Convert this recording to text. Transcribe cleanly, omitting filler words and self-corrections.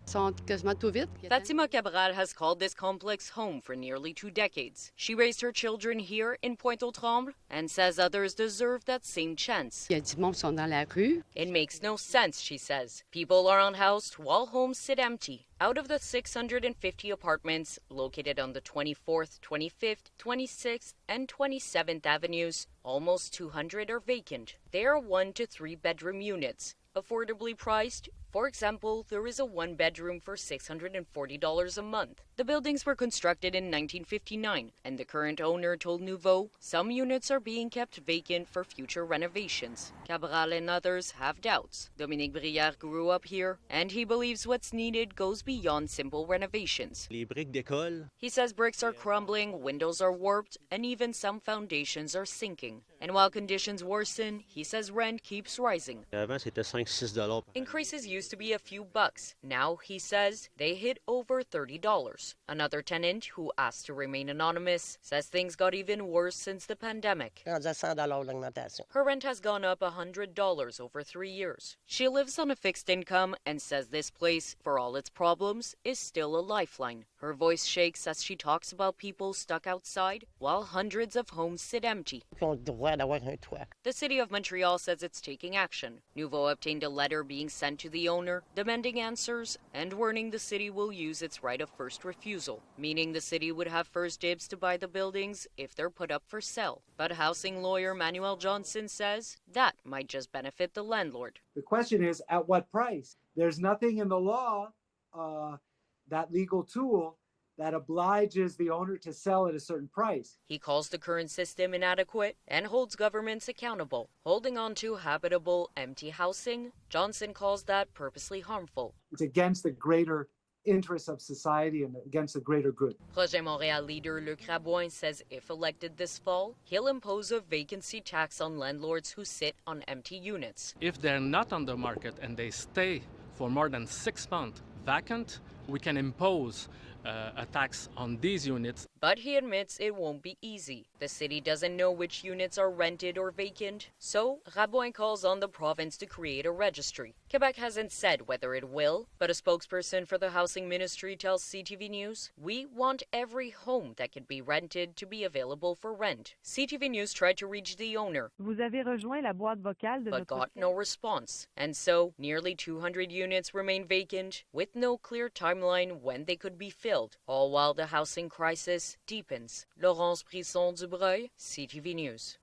Fatima Cabral has called this complex home for nearly 2 decades. She raised her children here in Pointe-aux-Trembles and says others deserve that same chance. It makes no sense, she says. People are unhoused while homes sit empty. Out of the 650 apartments located on the 24th, 25th, 26th, and 27th Avenues, almost 200 are vacant. They are 1 to 3 bedroom units, affordably priced. For example, there is a 1-bedroom for $640 a month. The buildings were constructed in 1959, and the current owner told Noovo some units are being kept vacant for future renovations. Cabral and others have doubts. Dominique Brière grew up here, and he believes what's needed goes beyond simple renovations. He says bricks are crumbling, windows are warped, and even some foundations are sinking. And while conditions worsen, he says rent keeps rising. Increases used to be a few bucks. Now, he says, they hit over $30. Another tenant, who asked to remain anonymous, says things got even worse since the pandemic. Her rent has gone up $100 over 3 years. She lives on a fixed income and says this place, for all its problems, is still a lifeline. Her voice shakes as she talks about people stuck outside while hundreds of homes sit empty. The city of Montreal says it's taking action. Noovo obtained a letter being sent to the owner, demanding answers and warning the city will use its right of first refusal, meaning the city would have first dibs to buy the buildings if they're put up for sale. But housing lawyer Manuel Johnson says that might just benefit the landlord. The question is, at what price? There's nothing in the law, that legal tool, that obliges the owner to sell at a certain price. He calls the current system inadequate and holds governments accountable. Holding on to habitable, empty housing, Johnson calls that purposely harmful. It's against the greater interests of society and against the greater good. Projet Montréal leader Luc Rabouin says if elected this fall, he'll impose a vacancy tax on landlords who sit on empty units. If they're not on the market and they stay for more than 6 months vacant, we can impose a tax on these units. But he admits it won't be easy. The city doesn't know which units are rented or vacant, so Rabouin calls on the province to create a registry. Quebec hasn't said whether it will, but a spokesperson for the housing ministry tells CTV News, "We want every home that could be rented to be available for rent." CTV News tried to reach the owner, but got no response. And so, nearly 200 units remain vacant, with no clear timeline when they could be filled, all while the housing crisis deepens. Laurence Brisson-Dubreuil, CTV News.